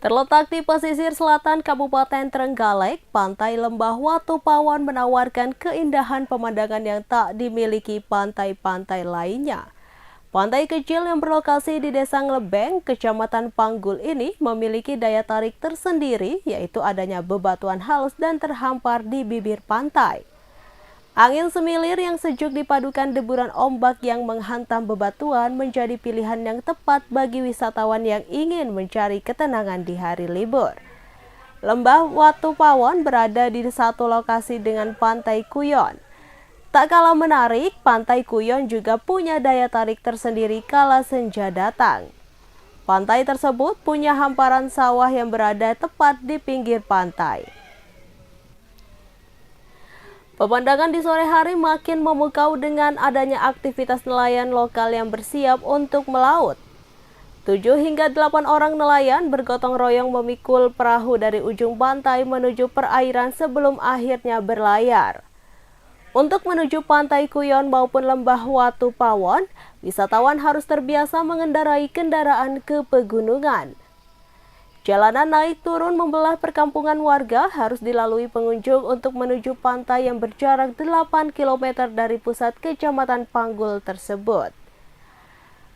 Terletak di pesisir selatan Kabupaten Trenggalek, Pantai Lembah Watu Pawon menawarkan keindahan pemandangan yang tak dimiliki pantai-pantai lainnya. Pantai kecil yang berlokasi di Desa Nglebeng, Kecamatan Panggul ini memiliki daya tarik tersendiri, yaitu adanya bebatuan halus dan terhampar di bibir pantai. Angin semilir yang sejuk dipadukan deburan ombak yang menghantam bebatuan menjadi pilihan yang tepat bagi wisatawan yang ingin mencari ketenangan di hari libur. Lembah Watu Pawon berada di satu lokasi dengan Pantai Kuyon. Tak kalah menarik, Pantai Kuyon juga punya daya tarik tersendiri kala senja datang. Pantai tersebut punya hamparan sawah yang berada tepat di pinggir pantai. Pemandangan di sore hari makin memukau dengan adanya aktivitas nelayan lokal yang bersiap untuk melaut. 7 hingga 8 orang nelayan bergotong royong memikul perahu dari ujung pantai menuju perairan sebelum akhirnya berlayar. Untuk menuju Pantai Kuyon maupun Lembah Watu Pawon, wisatawan harus terbiasa mengendarai kendaraan ke pegunungan. Jalanan naik turun membelah perkampungan warga harus dilalui pengunjung untuk menuju pantai yang berjarak 8 km dari pusat Kecamatan Panggul tersebut.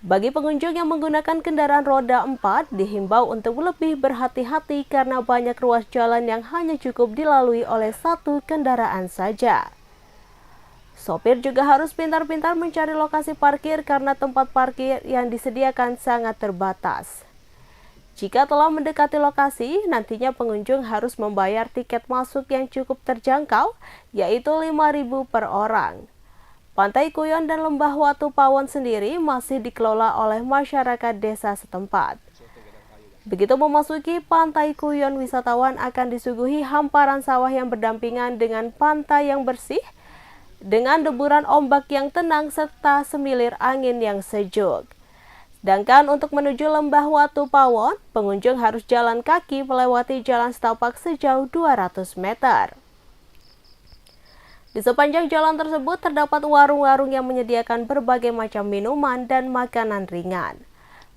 Bagi pengunjung yang menggunakan kendaraan roda 4, dihimbau untuk lebih berhati-hati karena banyak ruas jalan yang hanya cukup dilalui oleh satu kendaraan saja. Sopir juga harus pintar-pintar mencari lokasi parkir karena tempat parkir yang disediakan sangat terbatas. Jika telah mendekati lokasi, nantinya pengunjung harus membayar tiket masuk yang cukup terjangkau, yaitu Rp5.000 per orang. Pantai Kuyon dan Lembah Watu Pawon sendiri masih dikelola oleh masyarakat desa setempat. Begitu memasuki Pantai Kuyon, wisatawan akan disuguhi hamparan sawah yang berdampingan dengan pantai yang bersih, dengan deburan ombak yang tenang serta semilir angin yang sejuk. Sedangkan untuk menuju Lembah Watu Pawon, pengunjung harus jalan kaki melewati jalan setapak sejauh 200 meter. Di sepanjang jalan tersebut terdapat warung-warung yang menyediakan berbagai macam minuman dan makanan ringan.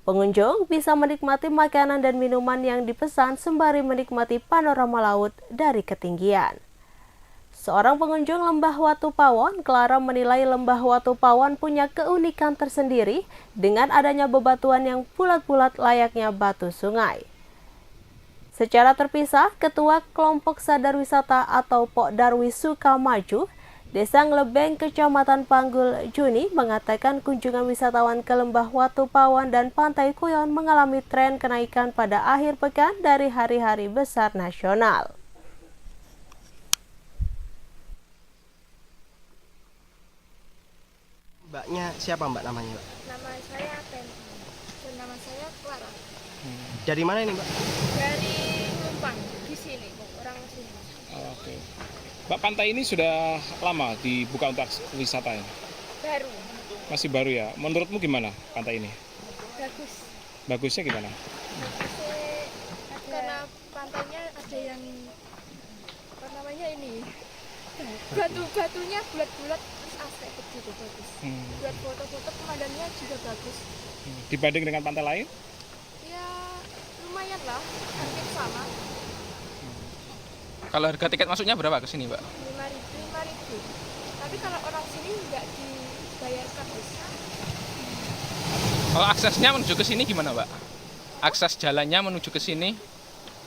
Pengunjung bisa menikmati makanan dan minuman yang dipesan sembari menikmati panorama laut dari ketinggian. Seorang pengunjung Lembah Watu Pawon, Clara, menilai Lembah Watu Pawon punya keunikan tersendiri dengan adanya bebatuan yang bulat-bulat layaknya batu sungai. Secara terpisah, Ketua Kelompok Sadar Wisata atau Pok Darwis Sukamaju, Desa Nglebeng, Kecamatan Panggul, Juni, mengatakan kunjungan wisatawan ke Lembah Watu Pawon dan Pantai Kuyon mengalami tren kenaikan pada akhir pekan dari hari-hari besar nasional. Mbaknya siapa mbak namanya mbak? Nama saya Teni dan nama saya Clara. Dari mana ini mbak? Dari Numpang di sini, orang sini. Oke. Mbak, pantai ini sudah lama dibuka untuk wisata ya? Baru. Masih baru ya? Menurutmu gimana pantai ini? Bagus. Bagusnya gimana? Karena pantainya ada yang apa namanya ini batu-batunya bulat-bulat terus aspek begitu bagus. Buat foto-foto pemandangannya juga bagus. Dibanding dengan pantai lain? Ya lumayan lah, hampir sama. Kalau harga tiket masuknya berapa ke sini, Mbak? 5.000. Tapi kalau orang sini nggak dibayarkan, Bos. Kalau aksesnya menuju ke sini gimana, Mbak? Akses jalannya menuju ke sini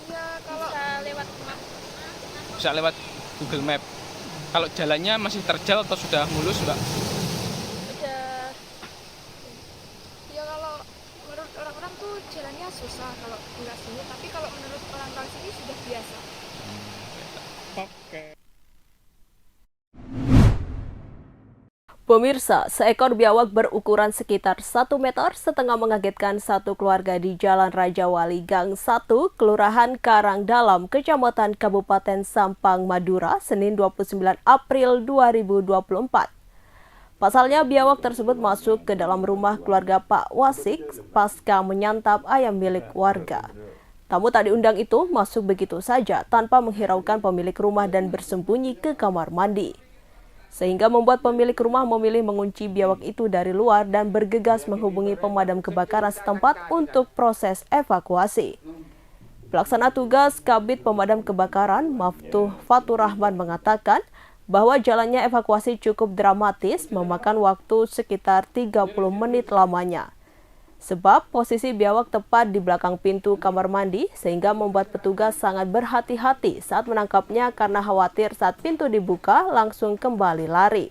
Ya kalau bisa lewat Google Map. Kalau jalannya masih terjal atau sudah mulus, Mbak? udah ya kalau menurut orang-orang tuh jalannya susah kalau beras sini, tapi kalau menurut orang-orang sini sudah biasa. Oke. Pemirsa, seekor biawak berukuran sekitar 1,5 meter mengagetkan satu keluarga di Jalan Raja Wali Gang 1, Kelurahan Karangdalam, Kecamatan Kabupaten Sampang, Madura, Senin 29 April 2024. Pasalnya, biawak tersebut masuk ke dalam rumah keluarga Pak Wasik pasca menyantap ayam milik warga. Tamu tak diundang itu masuk begitu saja tanpa menghiraukan pemilik rumah dan bersembunyi ke kamar mandi. Sehingga membuat pemilik rumah memilih mengunci biawak itu dari luar dan bergegas menghubungi pemadam kebakaran setempat untuk proses evakuasi. Pelaksana tugas Kabid Pemadam Kebakaran Maftuh Fatur Rahman mengatakan bahwa jalannya evakuasi cukup dramatis, memakan waktu sekitar 30 menit lamanya. Sebab posisi biawak tepat di belakang pintu kamar mandi sehingga membuat petugas sangat berhati-hati saat menangkapnya karena khawatir saat pintu dibuka langsung kembali lari.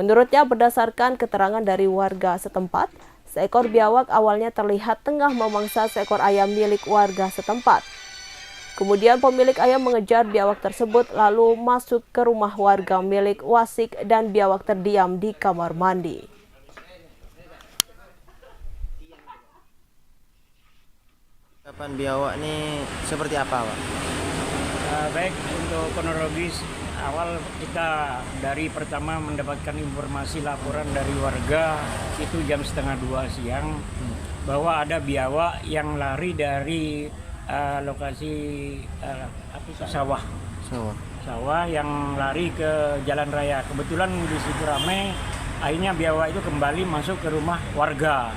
Menurutnya berdasarkan keterangan dari warga setempat, seekor biawak awalnya terlihat tengah memangsa seekor ayam milik warga setempat. Kemudian pemilik ayam mengejar biawak tersebut lalu masuk ke rumah warga milik Wasik dan biawak terdiam di kamar mandi. Kapan biawak ini seperti apa, Pak? Baik, untuk kronologis awal kita dari pertama mendapatkan informasi laporan dari warga itu jam 1:30 siang bahwa ada biawak yang lari dari lokasi sawah yang lari ke jalan raya. Kebetulan di situ ramai, akhirnya biawak itu kembali masuk ke rumah warga.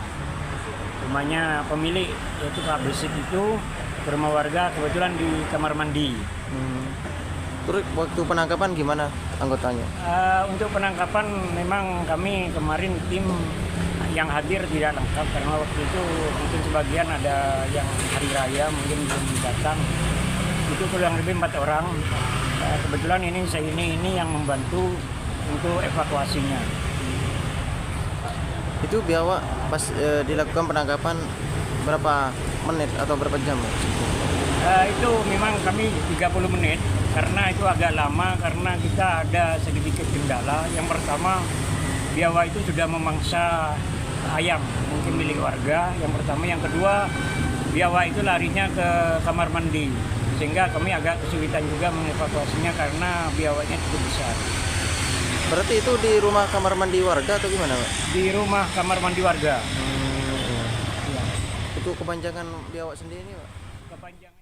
Rumahnya pemilik yaitu Pak Besik itu ke rumah warga, kebetulan di kamar mandi. Terus waktu penangkapan gimana anggotanya? Untuk penangkapan memang kami kemarin tim yang hadir tidak lengkap karena waktu itu mungkin sebagian ada yang hari raya mungkin belum datang. Itu kurang lebih 4 orang. Kebetulan ini yang membantu untuk evakuasinya. Itu biawak pas dilakukan penangkapan berapa menit atau berapa jam? Itu memang kami 30 menit karena itu agak lama karena kita ada sedikit kendala. Yang pertama, biawak itu sudah memangsa ayam mungkin milik warga. Yang pertama, yang kedua, biawak itu larinya ke kamar mandi sehingga kami agak kesulitan juga mengevakuasinya karena biawaknya cukup besar. Berarti itu di rumah kamar mandi warga atau gimana, Pak? Di rumah kamar mandi warga. Ya. Itu kepanjangan biawak sendiri, Pak? Kepanjangan.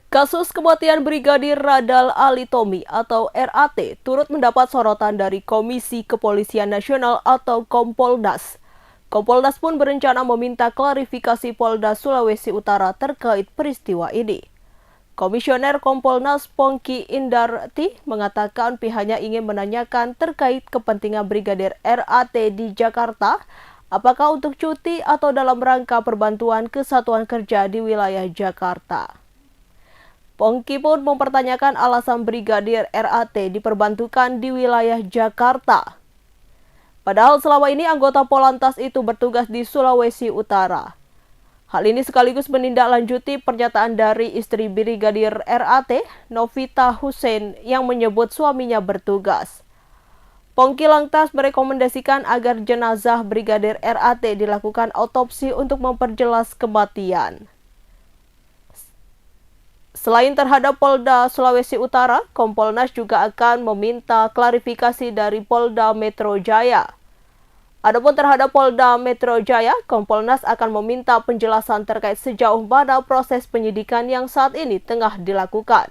Kasus kematian Brigadir Radal Ali Tommy atau RAT turut mendapat sorotan dari Komisi Kepolisian Nasional atau Kompolnas. Kompolnas pun berencana meminta klarifikasi Polda Sulawesi Utara terkait peristiwa ini. Komisioner Kompolnas Pongki Indarti mengatakan pihaknya ingin menanyakan terkait kepentingan Brigadir RAT di Jakarta, apakah untuk cuti atau dalam rangka perbantuan kesatuan kerja di wilayah Jakarta. Pongki pun mempertanyakan alasan Brigadir RAT diperbantukan di wilayah Jakarta. Padahal selama ini anggota Polantas itu bertugas di Sulawesi Utara. Hal ini sekaligus menindaklanjuti pernyataan dari istri Brigadir RAT, Novita Hussein, yang menyebut suaminya bertugas. Pongki lantas merekomendasikan agar jenazah Brigadir RAT dilakukan otopsi untuk memperjelas kematian. Selain terhadap Polda Sulawesi Utara, Kompolnas juga akan meminta klarifikasi dari Polda Metro Jaya. Adapun terhadap Polda Metro Jaya, Kompolnas akan meminta penjelasan terkait sejauh mana proses penyidikan yang saat ini tengah dilakukan.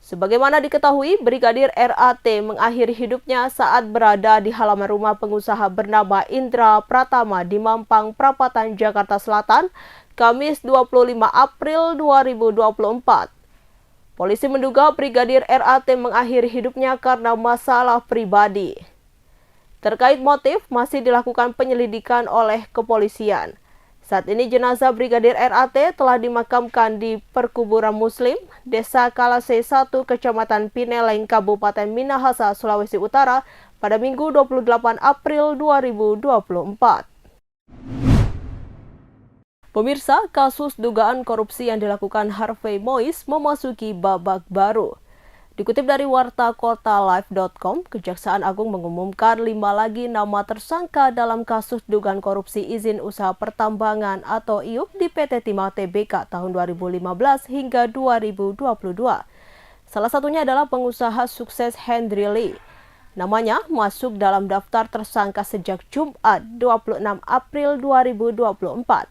Sebagaimana diketahui, Brigadir RAT mengakhiri hidupnya saat berada di halaman rumah pengusaha bernama Indra Pratama di Mampang, Perapatan, Jakarta Selatan, Kamis 25 April 2024. Polisi menduga Brigadir RAT mengakhiri hidupnya karena masalah pribadi. Terkait motif, masih dilakukan penyelidikan oleh kepolisian. Saat ini jenazah Brigadir RAT telah dimakamkan di Perkuburan Muslim, Desa Kalase 1, Kecamatan Pineleng, Kabupaten Minahasa, Sulawesi Utara, pada Minggu 28 April 2024. Pemirsa, kasus dugaan korupsi yang dilakukan Harvey Mois memasuki babak baru. Dikutip dari wartakotalive.com, Kejaksaan Agung mengumumkan 5 lagi nama tersangka dalam kasus dugaan korupsi izin usaha pertambangan atau IUP di PT Timah Tbk tahun 2015 hingga 2022. Salah satunya adalah pengusaha sukses Hendry Lee. Namanya masuk dalam daftar tersangka sejak Jumat 26 April 2024.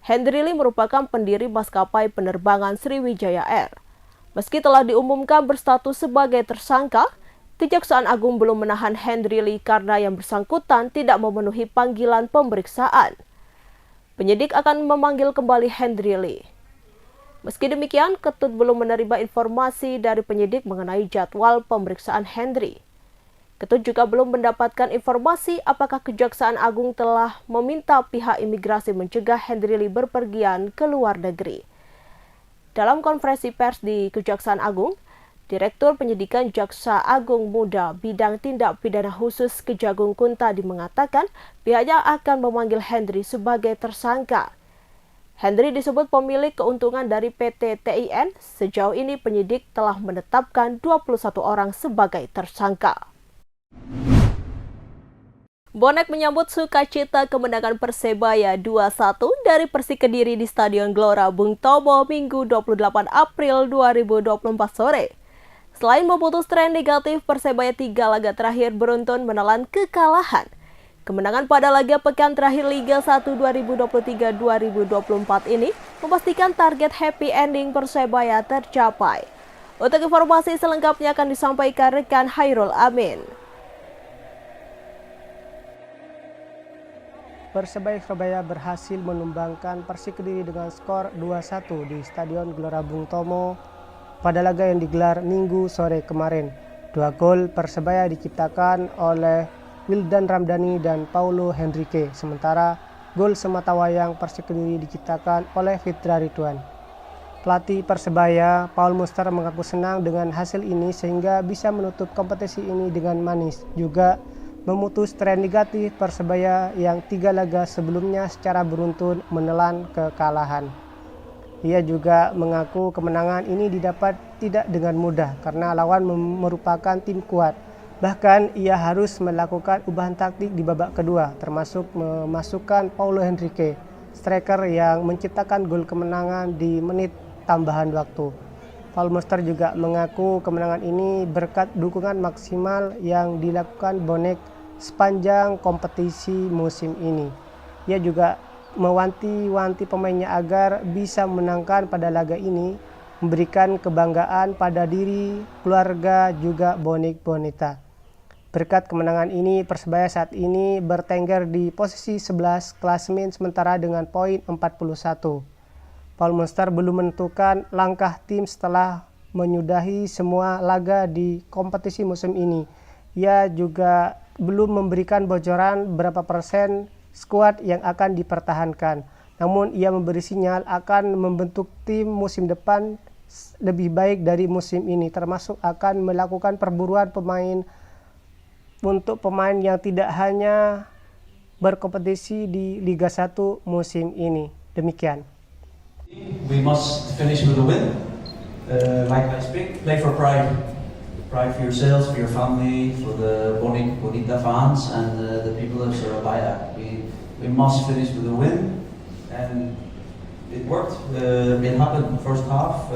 Hendry Lee merupakan pendiri maskapai penerbangan Sriwijaya Air. Meski telah diumumkan berstatus sebagai tersangka, Kejaksaan Agung belum menahan Hendry Lee karena yang bersangkutan tidak memenuhi panggilan pemeriksaan. Penyidik akan memanggil kembali Hendry Lee. Meski demikian, Ketut belum menerima informasi dari penyidik mengenai jadwal pemeriksaan Hendry. Ketut juga belum mendapatkan informasi apakah Kejaksaan Agung telah meminta pihak imigrasi mencegah Hendry Lee berpergian ke luar negeri. Dalam konferensi pers di Kejaksaan Agung, Direktur Penyidikan Jaksa Agung Muda Bidang Tindak Pidana Khusus Kejagung Kuntadi mengatakan pihaknya akan memanggil Hendry sebagai tersangka. Hendry disebut pemilik keuntungan dari PT TIN. Sejauh ini penyidik telah menetapkan 21 orang sebagai tersangka. Bonek menyambut sukacita kemenangan Persebaya 2-1 dari Persik Kediri di Stadion Gelora Bung Tomo Minggu 28 April 2024 sore. Selain memutus tren negatif, Persebaya 3 laga terakhir beruntun menelan kekalahan. Kemenangan pada laga pekan terakhir Liga 1 2023-2024 ini memastikan target happy ending Persebaya tercapai. Untuk informasi selengkapnya akan disampaikan rekan Hairul Amin. Persebaya Surabaya berhasil menumbangkan Persik Kediri dengan skor 2-1 di Stadion Gelora Bung Tomo pada laga yang digelar Minggu sore kemarin. 2 gol Persebaya diciptakan oleh Wildan Ramdhani dan Paulo Henrique, sementara gol sematawayang Persik Kediri diciptakan oleh Fitra Ridwan. Pelatih Persebaya, Paul Muster, mengaku senang dengan hasil ini sehingga bisa menutup kompetisi ini dengan manis. Juga memutus tren negatif Persebaya yang 3 laga sebelumnya secara beruntun menelan kekalahan. Ia juga mengaku kemenangan ini didapat tidak dengan mudah karena lawan merupakan tim kuat. Bahkan ia harus melakukan ubahan taktik di babak kedua, termasuk memasukkan Paulo Henrique, striker yang menciptakan gol kemenangan di menit tambahan waktu. Paul Muster juga mengaku kemenangan ini berkat dukungan maksimal yang dilakukan bonek sepanjang kompetisi musim ini. Ia juga mewanti-wanti pemainnya agar bisa menangkan pada laga ini, memberikan kebanggaan pada diri, keluarga, juga bonek bonita. Berkat kemenangan ini, Persebaya saat ini bertengger di posisi 11 klasemen sementara dengan poin 41. Paul Muster belum menentukan langkah tim setelah menyudahi semua laga di kompetisi musim ini. Ia juga belum memberikan bocoran berapa persen skuad yang akan dipertahankan. Namun ia memberi sinyal akan membentuk tim musim depan lebih baik dari musim ini, termasuk akan melakukan perburuan pemain untuk pemain yang tidak hanya berkompetisi di Liga 1 musim ini. Demikian. We must finish with a win. Like I speak, play for pride. Pride for yourselves, for your family, for the Bonita fans and the people of Surabaya. We must finish with a win, and it worked. It happened in the first half.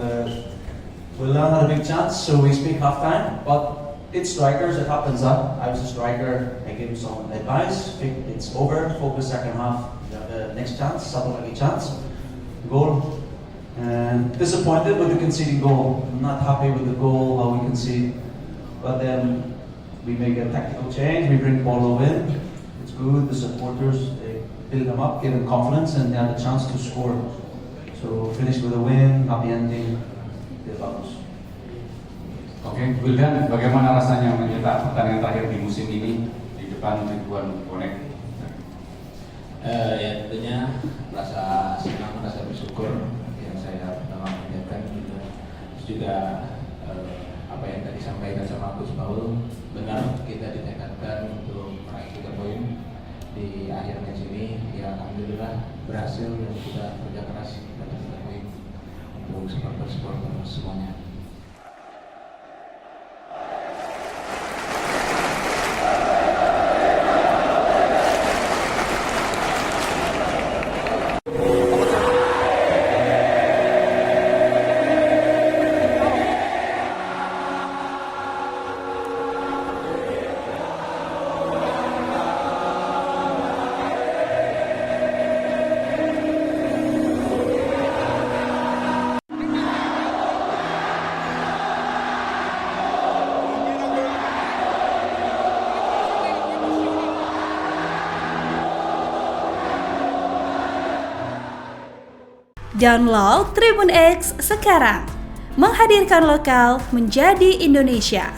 Willan had a big chance, so we speak half time. But it's strikers, it happens. I was a striker. I gave him some advice. It's over. Focus second half. Next chance, supplementary chance, goal. And disappointed with the conceding goal. I'm not happy with the goal, how we concede. But then we make a tactical change. We bring Paulo in. It's good. The supporters, they build them up, give them confidence, and they have a chance to score. So finish with a win, happy ending. Dia bagus. Oke, Wildan, bagaimana rasanya mencetak pertandingan terakhir di musim ini di depan ribuan bonek? Ya tentunya rasa senang, rasa bersyukur yang saya pertama panjatkan gitu. Terus juga apa yang tadi disampaikan sama Coach Paul, benar kita ditekadkan untuk meraih 3 poin di akhir match ini. Ya alhamdulillah berhasil dan kita kerja keras dapat 3 poin untuk supporter semuanya. Download Tribun X sekarang. Menghadirkan lokal menjadi Indonesia.